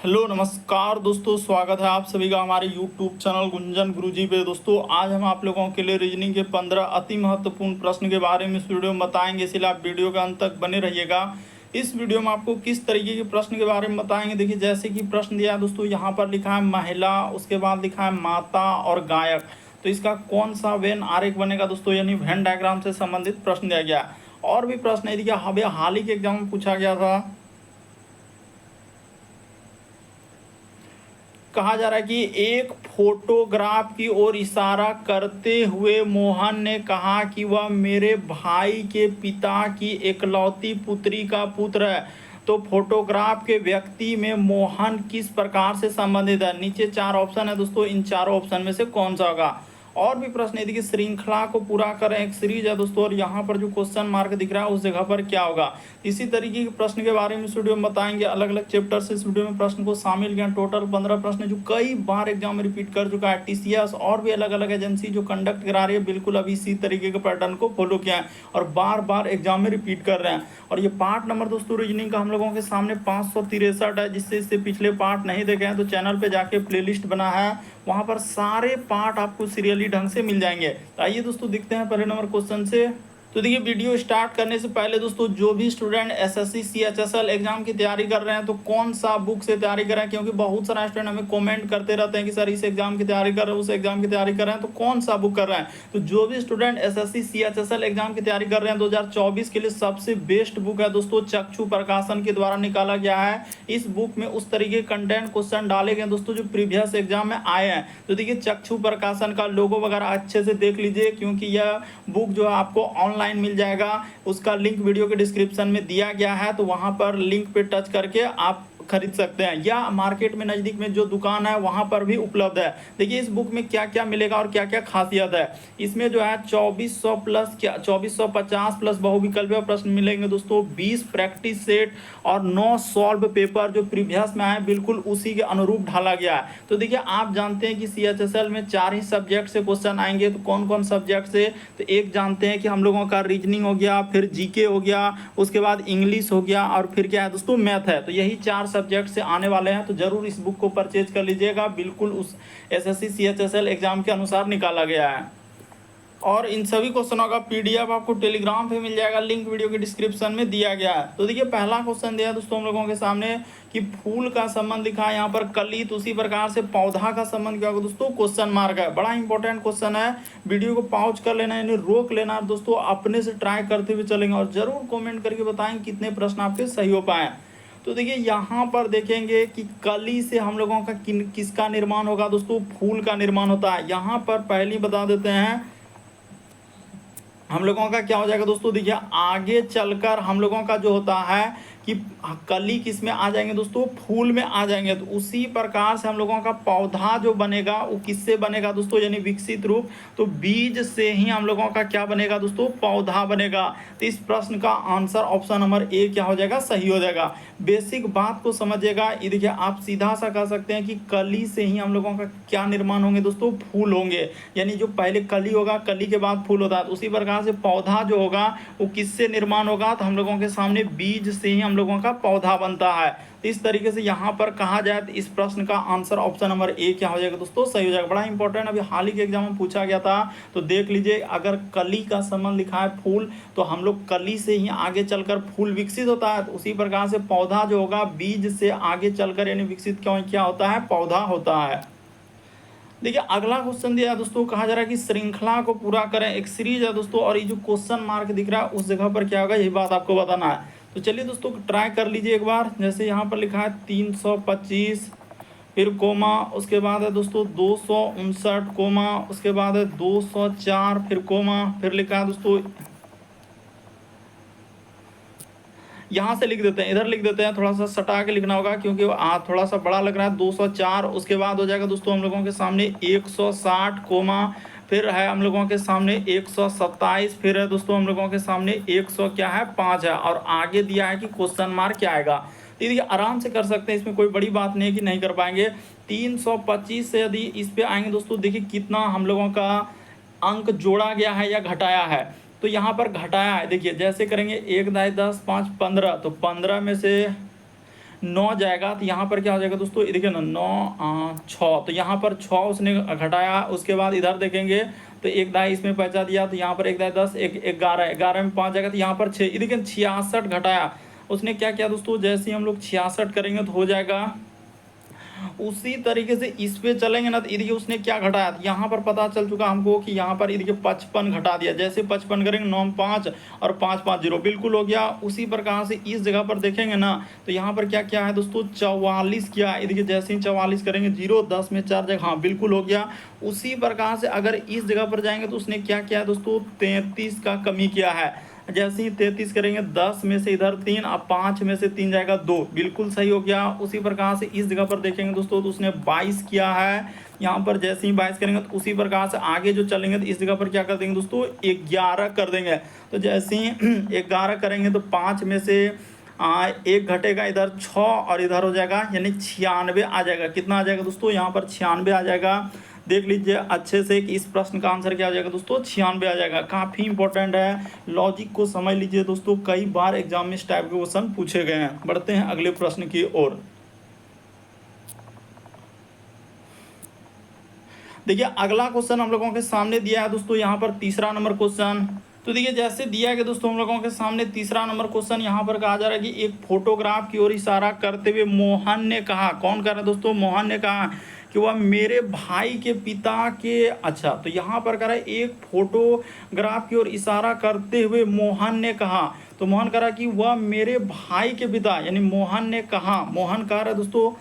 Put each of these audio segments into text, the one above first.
Hello नमस्कार दोस्तों, स्वागत है आप सभी का हमारे यूट्यूब चैनल गुंजन गुरुजी पे। दोस्तों आज हम आप लोगों के लिए रीजनिंग के 15 अति महत्वपूर्ण प्रश्न के बारे में इस वीडियो में बताएंगे, इसलिए आप वीडियो के अंत तक बने रहिएगा। इस वीडियो में आपको किस तरीके के प्रश्न के बारे में बताएंगे। देखिए जैसे कि प्रश्न दिया है दोस्तों, यहाँ पर लिखा है महिला, उसके बाद लिखा है माता और गायक। तो इसका कौन सा वेन आरेख बनेगा दोस्तों, यानी वेन डायग्राम से संबंधित प्रश्न दिया गया है। और भी प्रश्न है, देखिए हमें हाल ही के एग्जाम में पूछा गया था, कहा जा रहा है कि एक फोटोग्राफ की ओर इशारा करते हुए मोहन ने कहा कि वह मेरे भाई के पिता की एकलौती पुत्री का पुत्र है। तो फोटोग्राफ के व्यक्ति में मोहन किस प्रकार से संबंधित है। नीचे 4 ऑप्शन है दोस्तों, इन चारों ऑप्शन में से कौन सा होगा। और भी प्रश्न है, देखिए श्रृंखला को पूरा करें, एक सीरीज है दोस्तों, और यहाँ पर जो क्वेश्चन मार्क दिख रहा है उस जगह पर क्या होगा। इसी तरीके के प्रश्न के बारे में इस वीडियो में बताएंगे। अलग अलग चैप्टर से इस वीडियो में प्रश्न को शामिल किया। टोटल 15 प्रश्न जो कई बार एग्जाम में रिपीट कर चुका है। टीसीएस और भी अलग अलग एजेंसी जो कंडक्ट करा रही है, बिल्कुल अभी इसी तरीके के पैटर्न को फॉलो किया है और बार बार एग्जाम में रिपीट कर रहे हैं। और ये पार्ट नंबर दोस्तों रीजनिंग का हम लोगों के सामने 563 है, जिससे इससे पिछले पार्ट नहीं देखे हैं तो चैनल पे जाके प्लेलिस्ट बना है, वहां पर सारे पार्ट आपको सीरियली ढंग से मिल जाएंगे। आइए दोस्तों देखते हैं पहले नंबर क्वेश्चन से। तो देखिए वीडियो स्टार्ट करने से पहले दोस्तों, जो भी स्टूडेंट एसएससी सीएचएसएल एग्जाम की तैयारी कर रहे हैं तो कौन सा बुक से तैयारी कर रहे हैं, क्योंकि बहुत सारे स्टूडेंट हमें कमेंट करते रहते हैं कि सर इस एग्जाम की तैयारी कर रहे हैं, उस एग्जाम की तैयारी कर रहे हैं, तो कौन सा बुक कर रहे हैं। तो जो भी स्टूडेंट एसएससी सीएचएसएल एग्जाम की तैयारी कर रहे हैं 2024 के लिए सबसे बेस्ट बुक है दोस्तों, चक्षु प्रकाशन के द्वारा निकाला गया है। इस बुक में उस तरीके के कंटेंट क्वेश्चन डाले गए दोस्तों जो प्रीवियस एग्जाम में आए हैं। तो देखिए चक्षु प्रकाशन का लोगो वगैरह अच्छे से देख लीजिए, क्योंकि यह बुक जो है आपको ऑनलाइन मिल जाएगा। उसका लिंक वीडियो के डिस्क्रिप्शन में दिया गया है, तो वहां पर लिंक पे टच करके आप खरीद सकते हैं, या मार्केट में नज़दीक में जो दुकान है वहां पर भी उपलब्ध है। देखिए इस बुक में क्या क्या मिलेगा और क्या क्या खासियत है। इसमें जो है 2400 प्लस 2450 प्लस बहुविकल्पीय प्रश्न मिलेंगे दोस्तों, 20 प्रैक्टिस सेट और 9 सॉल्व पेपर जो प्रीवियस में आए बिल्कुल उसी के अनुरूप ढाला गया है। तो देखिए आप जानते हैं कि सीएचएसएल में 4 ही सब्जेक्ट से क्वेश्चन आएंगे। तो कौन कौन सब्जेक्ट से, तो एक जानते हैं कि हम लोगों का रीजनिंग हो गया, फिर जीके हो गया, उसके बाद इंग्लिश हो गया, और फिर क्या है दोस्तों मैथ है। तो यही 4 सब्जेक्ट से आने वाले हैं, तो जरूर इस बुक को परचेज कर लीजिएगा, बिल्कुल उस एसएससी सीएचएसएल एग्जाम के अनुसार निकाला गया है। और इन सभी क्वेश्चनों का पीडीएफ आपको टेलीग्राम पे मिल जाएगा, लिंक वीडियो के डिस्क्रिप्शन में दिया गया है। तो देखिए पहला क्वेश्चन दिया है दोस्तों हम लोगों के सामने कि फूल का संबंध लिखा है यहाँ पर कली, तो उसी प्रकार से पौधा का संबंध क्या होगा दोस्तों, क्वेश्चन मार्क है। बड़ा इंपॉर्टेंट क्वेश्चन है, वीडियो को पॉज कर लेना, यानी रोक लेना दोस्तों, अपने से ट्राई करते हुए चलेंगे और जरूर कॉमेंट करके बताएं कितने प्रश्न आपके सही हो पाए। तो देखिए यहाँ पर देखेंगे कि कली से हम लोगों का किसका निर्माण होगा दोस्तों, फूल का निर्माण होता है। यहाँ पर पहले बता देते हैं हम लोगों का क्या हो जाएगा दोस्तों। देखिए आगे चलकर हम लोगों का जो होता है कि कली किस में आ जाएंगे दोस्तों, फूल में आ जाएंगे। तो उसी प्रकार से हम लोगों का पौधा जो बनेगा वो किससे बनेगा दोस्तों, यानी विकसित रूप। तो बीज से ही हम लोगों का क्या बनेगा दोस्तों, पौधा बनेगा। तो इस प्रश्न का आंसर ऑप्शन नंबर ए क्या हो जाएगा, सही हो जाएगा। बेसिक बात को समझिएगा। ये देखिए आप सीधा सा कह सकते हैं कि कली से ही हम लोगों का क्या निर्माण होंगे दोस्तों, फूल होंगे। यानी जो पहले कली होगा, कली के बाद फूल होता है। तो उसी प्रकार से पौधा जो होगा वो किससे निर्माण होगा, तो हम लोगों के सामने बीज से ही हम लोगों का पौधा बनता है। तो इस तरीके से यहाँ पर कहा जाए तो इस प्रश्न का आंसर ऑप्शन नंबर ए क्या हो जाएगा दोस्तों, सही हो जाएगा। बड़ा इंपॉर्टेंट, अभी हाल ही के एग्जाम में पूछा गया था, तो देख लीजिए। अगर कली का संबंध लिखा है फूल, तो हम लोग कली से ही आगे चलकर फूल विकसित होता है। तो उसी प्रकार से पौधा जो होगा बीज से आगे चलकर यानी विकसित क्या होता है, पौधा होता है। देखिए अगला क्वेश्चन दिया है दोस्तों, कहा जा रहा है कि श्रृंखला को पूरा करें, एक सीरीज है दोस्तों, और ये जो क्वेश्चन मार्क दिख रहा है उस जगह पर क्या होगा, यही बात आपको बताना है। तो चलिए दोस्तों ट्राई कर लीजिए एक बार। जैसे यहाँ पर लिखा है 325, फिर कोमा, उसके बाद है दोस्तों 259 कोमा, उसके बाद है 204, फिर कोमा, फिर लिखा है दोस्तों, यहाँ से लिख देते हैं, इधर लिख देते हैं, थोड़ा सा सटा के लिखना होगा क्योंकि थोड़ा सा बड़ा लग रहा है। 204, उसके बाद हो जाएगा दोस्तों हम लोगों के सामने 160 कोमा, फिर है हम लोगों के सामने 127, फिर है दोस्तों हम लोगों के सामने 100 क्या है 5 है, और आगे दिया है कि क्वेश्चन मार्क क्या आएगा। तो ये आराम से कर सकते हैं, इसमें कोई बड़ी बात नहीं है कि नहीं कर पाएंगे। 325 से यदि इस पे आएंगे दोस्तों, देखिए कितना हम लोगों का अंक जोड़ा गया है या घटाया है। तो यहाँ पर घटाया है, देखिए जैसे करेंगे 1 दाई 10 5 15, तो 15 में से 9 जाएगा तो यहाँ पर क्या हो जाएगा दोस्तों, ये देखिए ना 9 6, तो यहाँ पर 6 उसने घटाया। उसके बाद इधर देखेंगे तो एक दाई इसमें बचा दिया, तो यहाँ पर एक दाई 10, एक 11, 11 में 5 जाएगा तो यहाँ पर 6, ये देखिए 66 घटाया उसने। क्या किया दोस्तों, जैसे ही हम लोग 66 करेंगे तो हो जाएगा। उसी तरीके से इस पे चलेंगे ना, तो ये देखिए उसने क्या घटाया, तो यहाँ पर पता चल चुका हमको कि यहाँ पर ये देखिए 55 घटा दिया। जैसे 55 करेंगे 9 में 5 और 5 5 0 बिल्कुल हो गया। उसी प्रकार से इस जगह पर देखेंगे ना, तो यहाँ पर क्या क्या है दोस्तों, 44 किया। ये देखिए जैसे ही 44 करेंगे 0 10 में 4 जगह, हाँ बिल्कुल हो गया। उसी प्रकार से अगर इस जगह पर जाएंगे तो उसने क्या किया है दोस्तों, 33 का कमी किया है। जैसे ही 33 करेंगे 10 में से इधर 3, अब 5 में से 3 जाएगा 2, बिल्कुल सही हो गया। उसी प्रकार से इस जगह पर देखेंगे दोस्तों तो उसने 22 किया है। यहाँ पर जैसे ही 22 करेंगे तो उसी प्रकार से आगे जो चलेंगे तो इस जगह पर क्या कर देंगे दोस्तों, 11 कर देंगे। तो जैसे ही 11 करेंगे तो 5 में से एक घटेगा, इधर 6 और इधर हो जाएगा यानी 96 आ जाएगा। कितना आ जाएगा दोस्तों, यहाँ पर 96 आ जाएगा। देख लीजिए अच्छे से कि इस प्रश्न का आंसर क्या आ जाएगा दोस्तों, 96 आ जाएगा। काफ़ी इंपॉर्टेंट है, लॉजिक को समझ लीजिए दोस्तों, कई बार एग्जाम में इस टाइप के क्वेश्चन पूछे गए हैं। बढ़ते हैं अगले प्रश्न की ओर। देखिए अगला क्वेश्चन हम लोगों के सामने दिया है दोस्तों, यहाँ पर तीसरा नंबर क्वेश्चन। तो देखिए जैसे दिया गया दोस्तों हम लोगों के सामने तीसरा नंबर क्वेश्चन, यहाँ पर कहा जा रहा है कि एक फोटोग्राफ की ओर इशारा करते हुए मोहन ने कहा, कौन कर रहा है दोस्तों, मोहन ने कहा कि वह मेरे भाई के पिता के, अच्छा तो यहाँ पर कह रहा है एक फोटोग्राफ की ओर इशारा करते हुए मोहन ने कहा, तो मोहन कह रहा है कि वह मेरे भाई के पिता, यानी मोहन ने कहा, मोहन कह रहा है दोस्तों,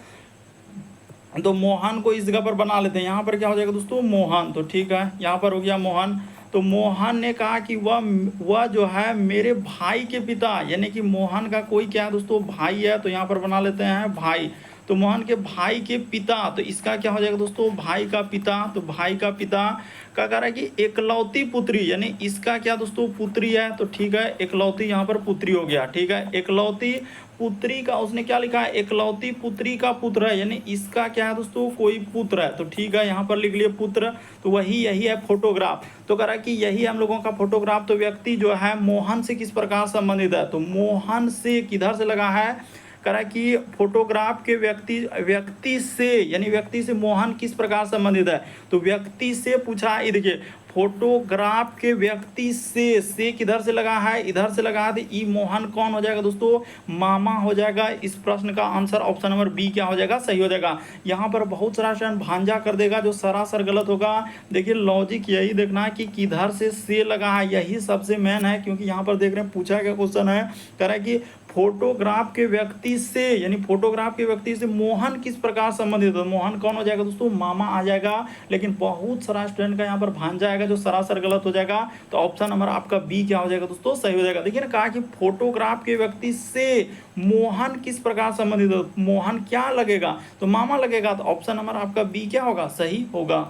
तो मोहन को इस जगह पर बना लेते हैं। यहाँ पर क्या हो जाएगा दोस्तों, मोहन, तो ठीक है यहाँ पर हो गया मोहन। तो मोहन ने कहा कि वह जो है मेरे भाई के पिता, यानी कि मोहन का कोई क्या है दोस्तों, भाई है, तो यहाँ पर बना लेते हैं भाई। तो मोहन के भाई के पिता, तो इसका क्या हो जाएगा दोस्तों, भाई का पिता। तो भाई का पिता का कह रहा है कि एकलौती पुत्री, यानी इसका क्या दोस्तों, पुत्री है, तो ठीक है एकलौती यहाँ पर पुत्री हो गया। ठीक है एकलौती पुत्री का, उसने क्या लिखा है, एकलौती पुत्री का पुत्र है, यानी इसका क्या है दोस्तों, कोई पुत्र है, तो ठीक है यहाँ पर लिख लिए पुत्र। तो वही यही है फोटोग्राफ। तो कह रहा है कि यही हम लोगों का फोटोग्राफ। तो व्यक्ति जो है मोहन से किस प्रकार संबंधित है, तो मोहन से किधर से लगा है, कह रहा है कि फोटोग्राफ के व्यक्ति से, यानी व्यक्ति से मोहन किस प्रकार संबंधित है, तो व्यक्ति से पूछा। ये देखिए फोटोग्राफ के व्यक्ति से किधर से लगा है, इधर से लगा है, तो ई मोहन कौन हो जाएगा दोस्तों, मामा हो जाएगा। इस प्रश्न का आंसर ऑप्शन नंबर बी क्या हो जाएगा, सही हो जाएगा। यहाँ पर बहुत सारा स्टूडेंट भांजा कर देगा जो सरासर गलत होगा। देखिए लॉजिक यही देखना है कि किधर से लगा है, यही सबसे मेन है, क्योंकि यहाँ पर देख रहे हैं पूछा गया क्वेश्चन है, कह रहा है कि फोटोग्राफ के व्यक्ति से, यानी फोटोग्राफ के व्यक्ति से मोहन किस प्रकार संबंधित है, मोहन कौन हो जाएगा दोस्तों, मामा आ जाएगा। लेकिन बहुत सारा स्टूडेंट का यहाँ पर भांजा आएगा जो सरासर गलत हो जाएगा। तो ऑप्शन नंबर आपका बी क्या हो जाएगा दोस्तों, सही हो जाएगा। देखिए ना कहा कि फोटोग्राफ के व्यक्ति से मोहन किस प्रकार संबंधित है, मोहन क्या लगेगा, तो मामा लगेगा। तो ऑप्शन नंबर आपका बी क्या होगा, सही होगा।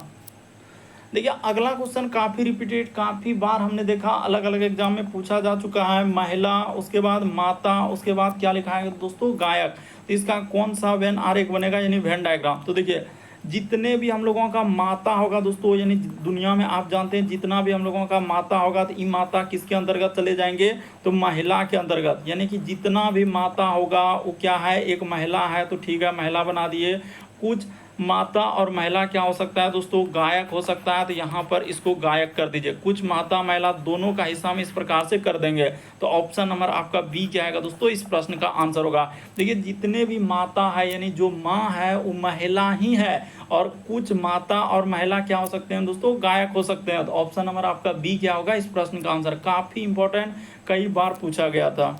देखिए अगला क्वेश्चन काफ़ी रिपीटेड, काफ़ी बार हमने देखा, अलग अलग एग्जाम में पूछा जा चुका है। महिला, उसके बाद माता, उसके बाद क्या लिखा है दोस्तों, गायक। तो इसका कौन सा वेन आरेख बनेगा, यानी वेन डायग्राम। तो देखिए जितने भी हम लोगों का माता होगा दोस्तों, यानी दुनिया में आप जानते हैं जितना भी हम लोगों का माता होगा, तो ये माता किसके अंतर्गत चले जाएंगे, तो महिला के अंतर्गत। यानी कि जितना भी माता होगा वो क्या है, एक महिला है, तो ठीक है महिला बना दिए। कुछ माता और महिला क्या हो सकता है दोस्तों, गायक हो सकता है, तो यहाँ पर इसको गायक कर दीजिए। कुछ माता महिला दोनों का हिस्सा में इस प्रकार से कर देंगे। तो ऑप्शन नंबर आपका बी क्या आएगा दोस्तों, इस प्रश्न का आंसर होगा। देखिए जितने भी माता है, यानी जो माँ है वो महिला ही है, और कुछ माता और महिला क्या हो सकते हैं दोस्तों, गायक हो सकते हैं। तो ऑप्शन नंबर आपका बी क्या होगा, इस प्रश्न का आंसर। काफ़ी इंपॉर्टेंट, कई बार पूछा गया था।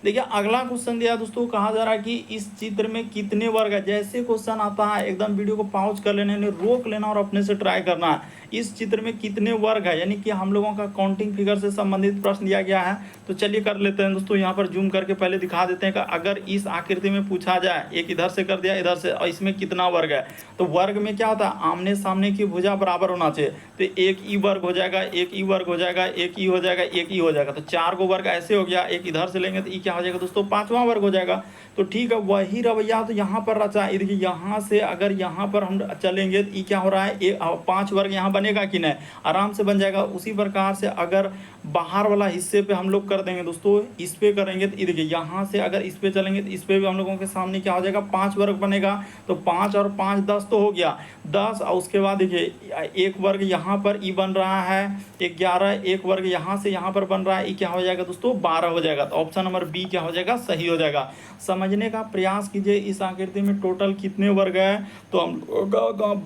देखिए अगला क्वेश्चन दिया दोस्तों, कहा जा रहा है कि इस चित्र में कितने वर्ग है। जैसे क्वेश्चन आता है एकदम वीडियो को पॉज कर लेना, रोक लेना और अपने से ट्राई करना है। इस चित्र में कितने वर्ग है, यानी कि हम लोगों का काउंटिंग फिगर से संबंधित प्रश्न दिया गया है। तो चलिए कर लेते हैं दोस्तों, यहाँ पर जूम करके पहले दिखा देते हैं कि अगर इस आकृति में पूछा जाए, एक इधर से कर दिया इधर से, और इसमें कितना वर्ग है। तो वर्ग में क्या होता है, आमने सामने की भुजा बराबर होना चाहिए। तो एक ई वर्ग हो जाएगा, एक ई वर्ग हो जाएगा, एक ई हो जाएगा, एक ई हो जाएगा। तो 4 गो वर्ग ऐसे हो गया। एक इधर से लेंगे तो ई क्या क्या हो जाएगा दोस्तों, 5वां वर्ग हो जाएगा। तो ठीक है, वही रवैया तो यहाँ पर रचा है। देखिए यहाँ से अगर यहाँ पर हम चलेंगे तो ये क्या हो रहा है, 5 वर्ग यहाँ बनेगा कि नहीं, आराम से बन जाएगा। उसी प्रकार से अगर बाहर वाला हिस्से पे हम लोग कर देंगे दोस्तों, इस पे करेंगे तो देखिए यहाँ से अगर इस पे चलेंगे तो इस पे भी हम लोगों के सामने क्या हो जाएगा, 5 वर्ग बनेगा। तो 5 और 5 10 तो हो गया 10, और उसके बाद देखिए एक वर्ग यहाँ पर ई बन रहा है 11, एक वर्ग यहाँ से यहाँ पर बन रहा है, ये क्या हो जाएगा दोस्तों, 12 हो जाएगा। तो ऑप्शन नंबर बी क्या हो जाएगा, सही हो जाएगा। समझने का प्रयास कीजिए, इस आकृति में टोटल कितने वर्ग है, तो हम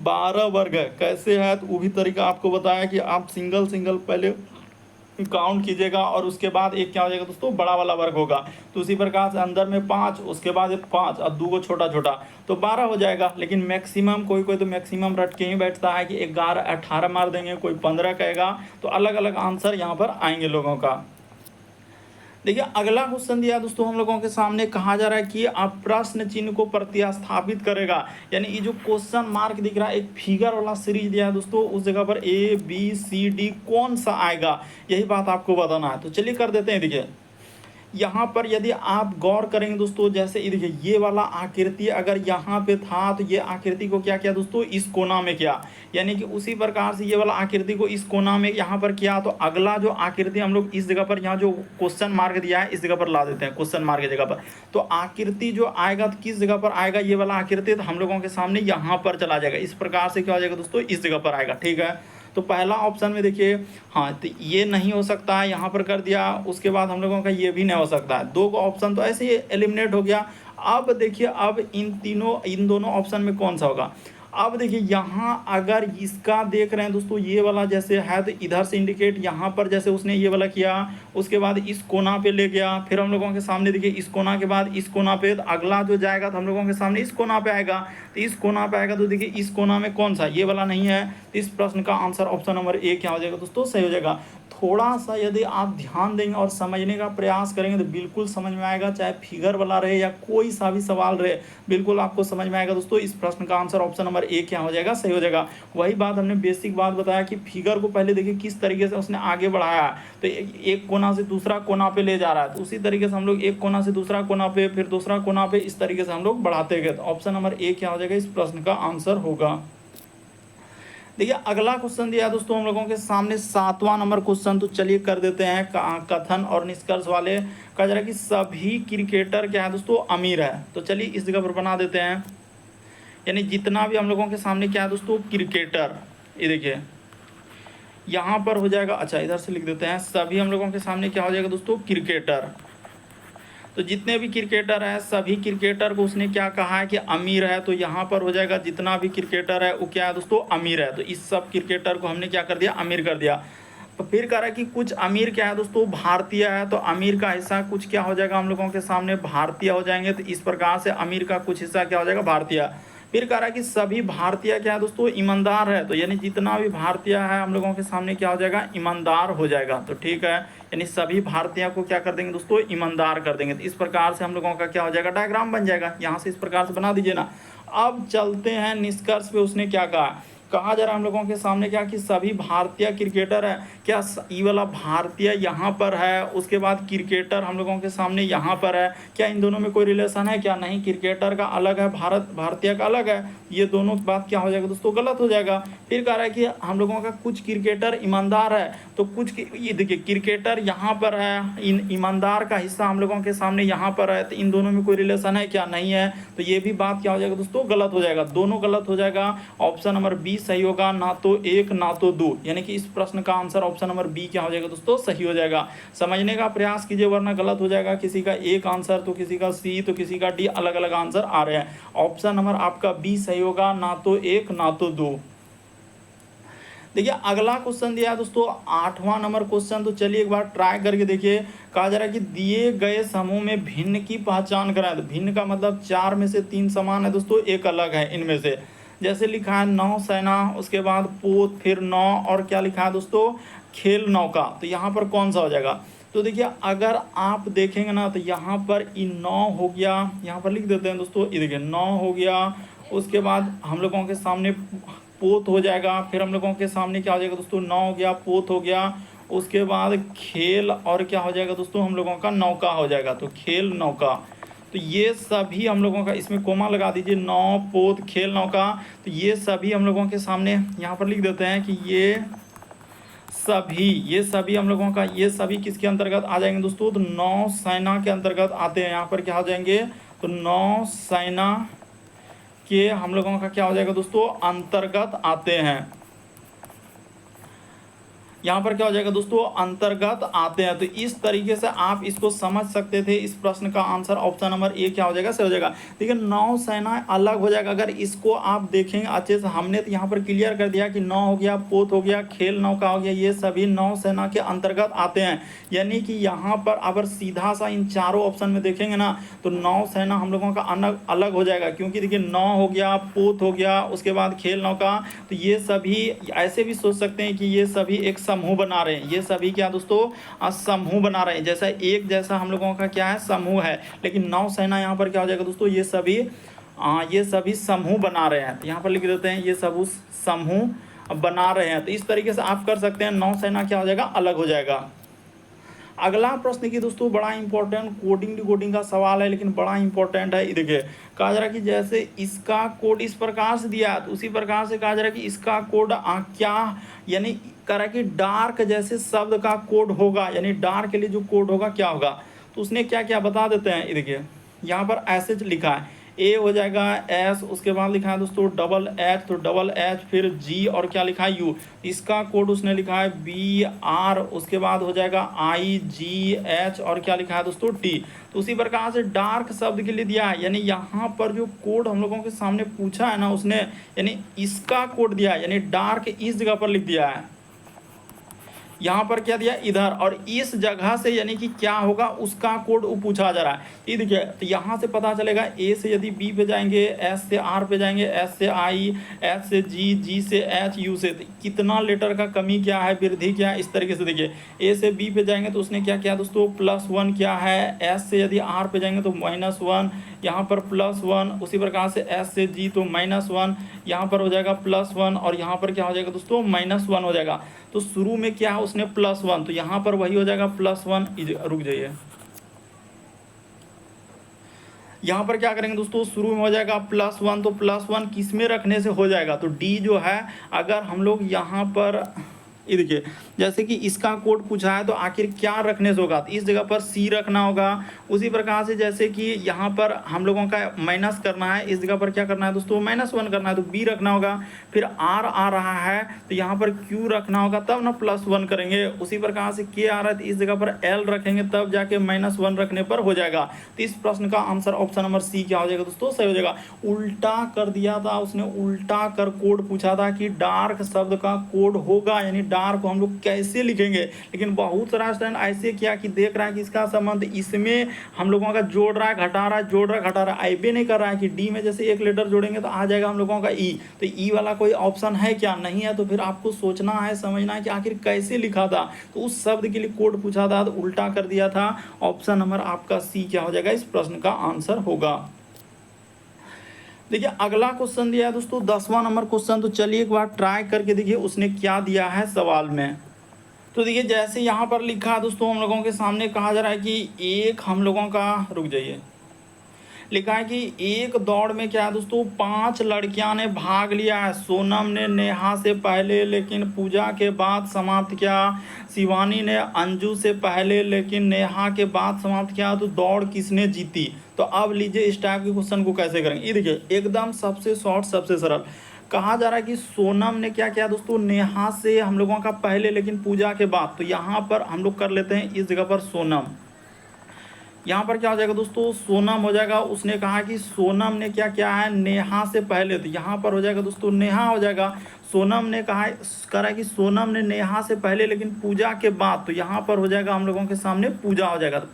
12 वर्ग है। कैसे है तो वो भी तरीका आपको बताया कि आप सिंगल सिंगल पहले काउंट कीजिएगा और उसके बाद एक क्या हो जाएगा दोस्तों, बड़ा वाला वर्ग होगा। तो उसी प्रकार से अंदर में 5, उसके बाद 5 और 2 को छोटा छोटा, तो 12 हो जाएगा। लेकिन मैक्सिमम कोई कोई तो मैक्सिमम रट के ही बैठता है कि 11 18 मार देंगे, कोई 15 कहेगा। तो अलग अलग आंसर यहाँ पर आएंगे लोगों का। देखिए अगला क्वेश्चन दिया दोस्तों हम लोगों के सामने, कहा जा रहा है कि आप प्रश्न चिन्ह को प्रतिस्थापित करेगा। यानी ये जो क्वेश्चन मार्क दिख रहा है, एक फिगर वाला सीरीज दिया है दोस्तों, उस जगह पर ABCD कौन सा आएगा, यही बात आपको बताना है। तो चलिए कर देते हैं। देखिए यहाँ पर यदि आप गौर करेंगे दोस्तों, जैसे ये देखिए ये वाला आकृति अगर यहाँ पे था तो ये आकृति को क्या किया दोस्तों, इस कोना में किया। यानी कि उसी प्रकार से ये वाला आकृति को इस कोना में यहाँ पर किया। तो अगला जो आकृति हम लोग इस जगह पर, यहाँ जो क्वेश्चन मार्क दिया है इस जगह पर ला देते हैं, क्वेश्चन मार्क की जगह पर। तो आकृति जो आएगा तो किस जगह पर आएगा, ये वाला आकृति तो हम लोगों के सामने यहाँ पर चला जाएगा। इस प्रकार से क्या हो जाएगा दोस्तों, इस जगह पर आएगा। ठीक है, तो पहला ऑप्शन में देखिए, हाँ तो ये नहीं हो सकता है, यहाँ पर कर दिया। उसके बाद हम लोगों का ये भी नहीं हो सकता है। 2 ऑप्शन तो ऐसे ही एलिमिनेट हो गया। अब देखिए, अब इन दोनों ऑप्शन में कौन सा होगा। अब देखिए यहाँ अगर इसका देख रहे हैं दोस्तों, ये वाला जैसे है तो इधर से इंडिकेट यहाँ पर जैसे उसने ये वाला किया, उसके बाद इस कोना पे ले गया, फिर हम लोगों के सामने देखिए इस कोना के बाद इस कोना पे, तो अगला जो जाएगा तो हम लोगों के सामने इस कोना पे आएगा। तो इस कोना पे आएगा तो देखिए इस कोना में कौन सा, ये वाला नहीं है। तो इस प्रश्न का आंसर ऑप्शन नंबर ए क्या हो जाएगा दोस्तों, सही हो जाएगा। थोड़ा सा यदि आप ध्यान देंगे और समझने का प्रयास करेंगे तो बिल्कुल समझ में आएगा, चाहे फिगर वाला रहे या कोई सा भी सवाल रहे, बिल्कुल आपको समझ में आएगा दोस्तों। इस प्रश्न का आंसर ऑप्शन नंबर ए क्या हो जाएगा, सही हो जाएगा। वही बात हमने बेसिक बात बताया कि फिगर को पहले देखिए किस तरीके से उसने आगे बढ़ाया, तो एक कोना से दूसरा कोना पे ले जा रहा है, तो उसी तरीके से हम लोग एक कोना से दूसरा कोना पे, फिर दूसरा कोना पे, इस तरीके से हम लोग बढ़ाते गए। तो ऑप्शन नंबर ए क्या हो जाएगा, इस प्रश्न का आंसर होगा। देखिए अगला क्वेश्चन दिया दोस्तों हम लोगों के सामने 7वां नंबर क्वेश्चन। तो चलिए कर देते हैं कथन और निष्कर्ष वाले। कहा जा रहा है कि सभी क्रिकेटर क्या है दोस्तों, अमीर है। तो चलिए इस जगह पर बना देते हैं, यानी जितना भी हम लोगों के सामने क्या है दोस्तों, क्रिकेटर, ये देखिए यहाँ पर हो जाएगा। अच्छा इधर से लिख देते हैं, सभी हम लोगों के सामने क्या हो जाएगा दोस्तों, क्रिकेटर। तो जितने भी क्रिकेटर हैं, सभी क्रिकेटर को उसने क्या कहा है कि अमीर है। तो यहाँ पर हो जाएगा जितना भी क्रिकेटर है वो क्या है दोस्तों, अमीर है। तो इस सब क्रिकेटर को हमने क्या कर दिया, अमीर कर दिया। तो फिर कह रहा है कि कुछ अमीर क्या है दोस्तों, भारतीय है। तो अमीर का हिस्सा कुछ क्या हो जाएगा हम लोगों के सामने, भारतीय हो जाएंगे। तो इस प्रकार से अमीर का कुछ हिस्सा क्या हो जाएगा, भारतीय। फिर कह रहा है कि सभी भारतीय क्या है दोस्तों, ईमानदार है। तो यानी जितना भी भारतीय है हम लोगों के सामने क्या हो जाएगा, ईमानदार हो जाएगा। तो ठीक है, यानी सभी भारतीय को क्या कर देंगे दोस्तों, ईमानदार कर देंगे। तो इस प्रकार से हम लोगों का क्या हो जाएगा, डायग्राम बन जाएगा। यहाँ से इस प्रकार से बना दीजिए ना। अब चलते हैं निष्कर्ष पे, उसने क्या कहा जा रहा है हम लोगों के सामने क्या कि सभी भारतीय क्रिकेटर है। क्या ये वाला भारतीय यहाँ पर है, उसके बाद क्रिकेटर हम लोगों के सामने यहाँ पर है, क्या इन दोनों में कोई रिलेशन है, क्या नहीं। क्रिकेटर का अलग है, भारतीय का अलग है, ये दोनों बात क्या हो जाएगा दोस्तों, गलत हो जाएगा। फिर कह रहा है कि हम लोगों का कुछ क्रिकेटर ईमानदार है, तो कुछ ये देखिए क्रिकेटर यहाँ पर है, इन ईमानदार का हिस्सा हम लोगों के सामने यहाँ पर है, तो इन दोनों में कोई रिलेशन है क्या, नहीं है। तो ये भी बात क्या हो जाएगा दोस्तों, गलत हो जाएगा, दोनों गलत हो जाएगा। ऑप्शन नंबर बी सही होगा, ना तो 1 ना तो 2, यानी कि इस प्रश्न का आंसर ऑप्शन नंबर बी क्या हो जाएगा दोस्तों, सही हो जाएगा। समझने का प्रयास कीजिए वरना गलत हो जाएगा। किसी का एक आंसर तो किसी का सी तो किसी का डी, अलग अलग आंसर आ रहे हैं। ऑप्शन नंबर आपका बी सही होगा, ना तो 1 ना तो 2। देखिए अगला क्वेश्चन दिया है दोस्तों 8वां नंबर क्वेश्चन। तो चलिए एक बार ट्राई करके देखिए। कहा जा रहा है कि दिए गए समूह में भिन्न की पहचान कराएं। तो भिन्न का मतलब 4 में से 3 समान है दोस्तों, एक अलग है इनमें से। जैसे लिखा है नौसेना, उसके बाद पोत, फिर नौ, और क्या लिखा है दोस्तों, खेल नौका। तो यहाँ पर कौन सा हो जाएगा। तो देखिए अगर आप देखेंगे ना तो यहाँ पर इन 9 हो गया, यहाँ पर लिख देते हैं दोस्तों, ये देखिए 9 हो गया। उसके बाद हम लोगों के सामने पोत हो जाएगा, फिर हम लोगों के सामने क्या हो जाएगा दोस्तों, 9 हो गया, पोत हो गया। उसके बाद खेल और क्या हो जाएगा दोस्तों हम लोगों का नौका हो जाएगा, तो खेल नौका। तो ये सभी हम लोगों का, इसमें कोमा लगा दीजिए, नौ पोत खेल नौका। तो ये सभी हम लोगों के सामने यहाँ पर लिख देते हैं कि ये सभी हम लोगों का, ये सभी किसके अंतर्गत आ जाएंगे दोस्तों, तो नौसेना के अंतर्गत आते हैं। यहाँ पर क्या हो जाएंगे, तो नौसेना के हम लोगों का क्या हो जाएगा दोस्तों, अंतर्गत आते हैं। यहाँ पर क्या हो जाएगा दोस्तों, अंतर्गत आते हैं। तो इस तरीके से आप इसको समझ सकते थे। इस प्रश्न का आंसर ऑप्शन नंबर ए क्या हो जाएगा, सही हो जाएगा। देखिए नौसेना अलग हो जाएगा। अगर इसको आप देखेंगे अच्छे से, हमने तो यहाँ पर क्लियर कर दिया कि नौ हो गया, पोत हो गया, खेल नौका हो गया, ये सभी नौसेना के अंतर्गत आते हैं। यानी कि यहाँ पर अगर सीधा सा इन चारों ऑप्शन में देखेंगे ना, तो नौसेना हम लोगों का अलग अलग हो जाएगा। क्योंकि देखिए नौ हो गया, पोत हो गया, उसके बाद खेल नौका, तो ये सभी ऐसे भी सोच सकते हैं कि ये सभी एक समूह बना रहे हैं। ये सभी क्या दोस्तों, समूह बना रहे हैं। जैसा एक जैसा हम लोगों का क्या है, समूह है। लेकिन नौसेना यहाँ पर क्या हो जाएगा दोस्तों, ये सभी समूह बना रहे हैं। तो यहाँ पर लिख देते हैं ये सब उस समूह बना रहे हैं। तो इस तरीके से आप कर सकते हैं, नौसेना क्या हो जाएगा, अलग हो जाएगा। अगला प्रश्न की दोस्तों बड़ा इंपॉर्टेंट कोडिंग डिकोडिंग का सवाल है, लेकिन बड़ा इंपॉर्टेंट है। देखिए कहा जा रहा है कि जैसे इसका कोड इस प्रकार से दिया है, तो उसी प्रकार से कहा जा रहा है कि इसका कोड क्या, यानी कह रहा है कि डार्क जैसे शब्द का कोड होगा, यानी डार्क के लिए जो कोड होगा क्या होगा। तो उसने क्या क्या बता देते हैं। देखिए यहाँ पर ऐसे लिखा है, ए हो जाएगा एस, उसके बाद लिखा है दोस्तों डबल एच, तो डबल एच, फिर जी और क्या लिखा है यू। इसका कोड उसने लिखा है बी आर, उसके बाद हो जाएगा आई जी एच और क्या लिखा है दोस्तों टी। तो उसी प्रकार से डार्क शब्द के लिए दिया है, यानी यहाँ पर जो कोड हम लोगों के सामने पूछा है ना उसने, यानी इसका कोड दिया है, यानी डार्क इस जगह पर लिख दिया है। यहाँ पर क्या दिया इधर, और इस जगह से यानी कि क्या होगा उसका कोड पूछा जा रहा है। ये देखिए, तो यहाँ से पता चलेगा, ए से यदि बी पे जाएंगे, एस से आर पे जाएंगे, एस से आई, एस से जी, जी से एच, यू से, कितना लेटर का कमी क्या है, वृद्धि क्या है। इस तरीके से देखिए ए से बी पे जाएंगे तो उसने क्या किया दोस्तों, +1 क्या है, एस से यदि आर पे जाएंगे तो -1, यहाँ पर +1, उसी प्रकार से एस से जी तो -1, यहाँ पर हो जाएगा +1 और यहाँ पर क्या हो जाएगा दोस्तों -1 हो जाएगा। तो शुरू में क्या है उसने +1, तो यहाँ पर वही हो जाएगा +1। रुक जाइए, यहाँ पर क्या करेंगे दोस्तों, शुरू में हो जाएगा +1, तो +1 किस में रखने से हो जाएगा, तो डी जो है, अगर हम लोग यहाँ पर ये देखिए जैसे कि इसका कोड पूछा है तो आखिर क्या रखने से होगा, तो इस जगह पर सी रखना होगा। उसी प्रकार से जैसे कि यहाँ पर हम लोगों का माइनस करना है, इस जगह पर क्या करना है दोस्तों, -1 करना है, तो बी रखना होगा। फिर आर आ रहा है तो यहाँ पर क्यू रखना होगा, तब ना +1 करेंगे। उसी प्रकार से के आ रहा है तो इस जगह पर एल रखेंगे, तब जाके -1 रखने पर हो जाएगा। तो इस प्रश्न का आंसर ऑप्शन नंबर सी क्या हो जाएगा दोस्तों, सही हो जाएगा। उल्टा कर दिया था उसने, उल्टा कर कोड पूछा था कि डार्क शब्द का कोड होगा, यानी डार्क को हम लोग कैसे लिखेंगे। लेकिन बहुत सारा स्टूडेंट ऐसे किया कि देख रहा है कि इसका संबंध इसमें हम लोगों का जोड़ रहा है, घटा रहा है, जोड़ रहा है, घटा रहा है, आईबी नहीं कर रहा है कि डी में जैसे एक लेटर जोड़ेंगे तो आ जाएगा हम लोगों का ई, तो ई वाला कोई ऑप्शन है क्या, नहीं है। तो फिर आपको सोचना है, समझना है कि आखिर कैसे लिखा था। तो उस शब्द के लिए कोड पूछा था तो उल्टा कर दिया था। ऑप्शन नंबर आपका सी क्या हो जाएगा, इस प्रश्न का आंसर होगा। देखिए अगला क्वेश्चन दिया है दोस्तों 10वां नंबर क्वेश्चन। तो चलिए एक बार ट्राई करके देखिए उसने क्या दिया है सवाल में। तो देखिए जैसे यहाँ पर लिखा है दोस्तों, हम लोगों के सामने कहा जा रहा है कि एक हम लोगों का, रुक जाइए, लिखा है कि एक दौड़ में क्या है दोस्तों 5 लड़कियां ने भाग लिया है। सोनम ने नेहा से पहले लेकिन पूजा के बाद समाप्त किया, शिवानी ने अंजू से पहले लेकिन नेहा के बाद समाप्त किया। तो दौड़ किसने जीती। तो अब लीजिए इस टाइप के क्वेश्चन को कैसे करेंगे। ये देखिए एकदम सबसे शॉर्ट सबसे सरल, कहा जा रहा है कि सोनम ने क्या किया दोस्तों, नेहा से हम लोगों का पहले लेकिन पूजा के बाद। तो यहाँ पर हम लोग कर लेते हैं इस जगह पर सोनम, यहाँ पर क्या हो जाएगा दोस्तों, सोनम हो जाएगा। उसने कहा कि सोनम ने क्या किया है, नेहा से पहले, तो यहाँ पर हो जाएगा दोस्तों नेहा हो जाएगा। सोनम ने कहा कि सोनम ने नेहा से पहले लेकिन पूजा के बाद, तो यहाँ पर हो जाएगा हम लोगों के सामने पूजा हो जाएगा। तो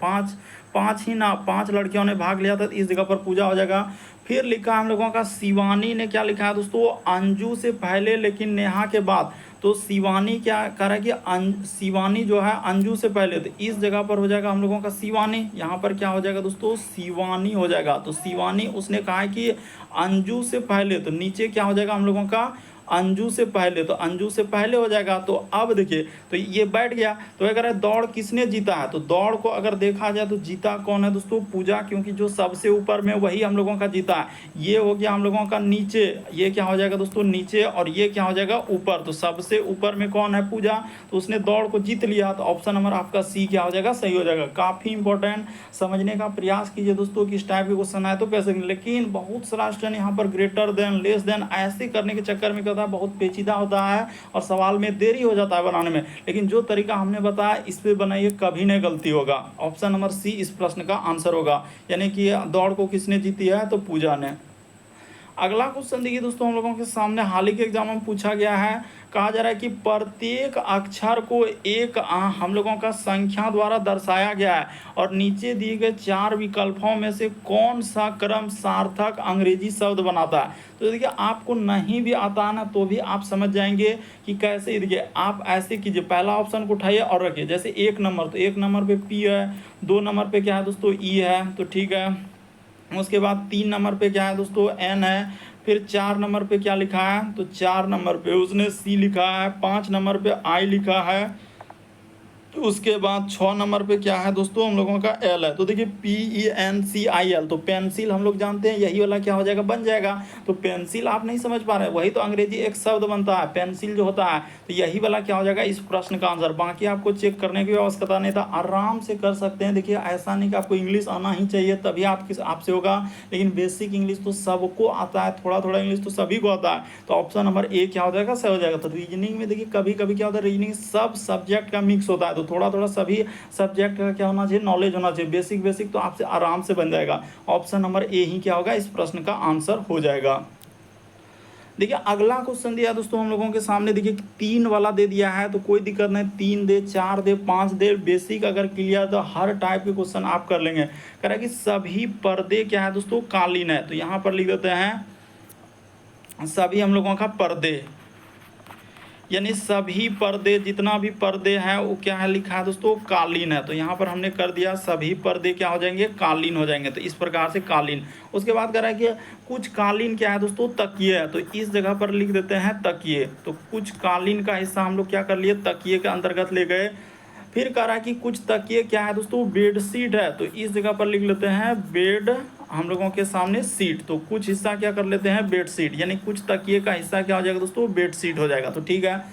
पांच लड़कियों ने भाग लिया था, इस जगह पर पूजा हो जाएगा। फिर लिखा हम लोगों का शिवानी ने क्या लिखा है दोस्तों, अंजू से पहले लेकिन नेहा के बाद। तो शिवानी क्या कह रहा है कि शिवानी जो है अंजू से पहले, तो इस जगह पर हो जाएगा हम लोगों का शिवानी। यहाँ पर क्या हो जाएगा दोस्तों, शिवानी हो जाएगा। तो शिवानी उसने कहा है कि अंजू से पहले, तो नीचे क्या हो जाएगा हम लोगों का अंजू से पहले, तो अंजू से पहले हो जाएगा। तो अब देखिए, तो ये बैठ गया। तो अगर है दौड़ किसने जीता है, तो दौड़ को अगर देखा जाए तो जीता कौन है दोस्तों, पूजा, क्योंकि जो सबसे ऊपर में वही हम लोगों का जीता है। ये हो गया हम लोगों का नीचे, ये क्या हो जाएगा दोस्तों नीचे, और ये क्या हो जाएगा ऊपर। तो सबसे ऊपर में कौन है, पूजा, तो उसने दौड़ को जीत लिया। तो ऑप्शन नंबर आपका सी क्या हो जाएगा, सही हो जाएगा। काफ़ी इंपॉर्टेंट, समझने का प्रयास कीजिए दोस्तों कि इस टाइप के क्वेश्चन आए तो कैसे। लेकिन बहुत सारा स्टूडेंट यहाँ पर ग्रेटर देन, लेस देन ऐसे करने के चक्कर में क्या होता है, बहुत पेचीदा होता है और सवाल में देरी हो जाता है बनाने में। लेकिन जो तरीका हमने बताया इस पे बनाइए, कभी नहीं गलती होगा। ऑप्शन नंबर सी इस प्रश्न का आंसर होगा, यानी कि दौड़ को किसने जीती है, तो पूजा ने। अगला क्वेश्चन देखिए दोस्तों, हम लोगों के सामने हाल ही के एग्जाम में पूछा गया है। कहा जा रहा है कि प्रत्येक अक्षर को एक हम लोगों का संख्या द्वारा दर्शाया गया है, और नीचे दिए गए 4 विकल्पों में से कौन सा क्रम सार्थक अंग्रेजी शब्द बनाता है। तो देखिए, आपको नहीं भी आता है ना तो भी आप समझ जाएंगे कि कैसे। देखिए, आप ऐसे कीजिए, पहला ऑप्शन को उठाइए और रखिए। जैसे 1 नंबर, तो 1 नंबर पे पी है, 2 नंबर पे क्या है दोस्तों, ई है, तो ठीक है। उसके बाद 3 नंबर पे क्या है दोस्तों, एन है। फिर 4 नंबर पे क्या लिखा है, तो 4 नंबर पे उसने सी लिखा है। 5 नंबर पे आई लिखा है। तो उसके बाद 6 नंबर पे क्या है दोस्तों, हम लोगों का एल है। तो देखिए PENCIL, तो पेंसिल हम लोग जानते हैं, यही वाला क्या हो जाएगा, बन जाएगा। तो पेंसिल आप नहीं समझ पा रहे हैं, वही तो अंग्रेजी एक शब्द बनता है पेंसिल जो होता है, तो यही वाला क्या हो जाएगा इस प्रश्न का आंसर। बाकी आपको चेक करने की आवश्यकता नहीं था, आराम से कर सकते हैं। देखिए, ऐसा नहीं कि आपको इंग्लिश आना ही चाहिए तभी आपसे होगा, लेकिन बेसिक इंग्लिश तो सबको आता है, थोड़ा थोड़ा इंग्लिश तो सभी को आता है। तो ऑप्शन नंबर ए क्या हो जाएगा, सही हो जाएगा। तो रीजनिंग में देखिए, कभी कभी क्या होता है, रीजनिंग सब सब्जेक्ट का मिक्स होता है, तो थोड़ा थोड़ा सभी सब्जेक्ट का क्या होना चाहिए, नॉलेज होना चाहिए। बेसिक बेसिक तो आपसे आराम से बन जाएगा। ऑप्शन नंबर ए ही क्या होगा, इस प्रश्न का आंसर हो जाएगा। देखिए, अगला क्वेश्चन दिया दोस्तों हम लोगों के सामने। देखिए, 3 वाला दे दिया है, तो कोई दिक्कत नहीं, 3 दे, 4 दे, 5 दे। बेसिक अगर क्लियर तो हर टाइप के क्वेश्चन आप कर लेंगे। कह रहा है कि सभी पर्दे क्या है दोस्तों, कालीन है। तो यहाँ पर लिख देते हैं सभी हम लोगों का पर्दे, यानी सभी पर्दे, जितना भी पर्दे हैं वो क्या है, लिखा है दोस्तों कालीन है। तो यहाँ पर हमने कर दिया, सभी पर्दे क्या हो जाएंगे, कालीन हो जाएंगे। तो इस प्रकार से कालीन। उसके बाद कह रहा है कि कुछ कालीन क्या है दोस्तों, तकिए है। तो इस जगह पर लिख देते हैं तकिए। तो कुछ कालीन का हिस्सा हम लोग क्या कर लिए, तकिए के अंतर्गत ले गए। फिर कह रहा है कि कुछ तकिए क्या है दोस्तों, बेडशीट है। तो इस जगह पर लिख लेते हैं बेड, हम लोगों के सामने सीट। तो कुछ हिस्सा क्या कर लेते हैं, बेडशीट, यानी कुछ तकिए का हिस्सा क्या हो जाएगा दोस्तों, बेडशीट हो जाएगा। तो ठीक है,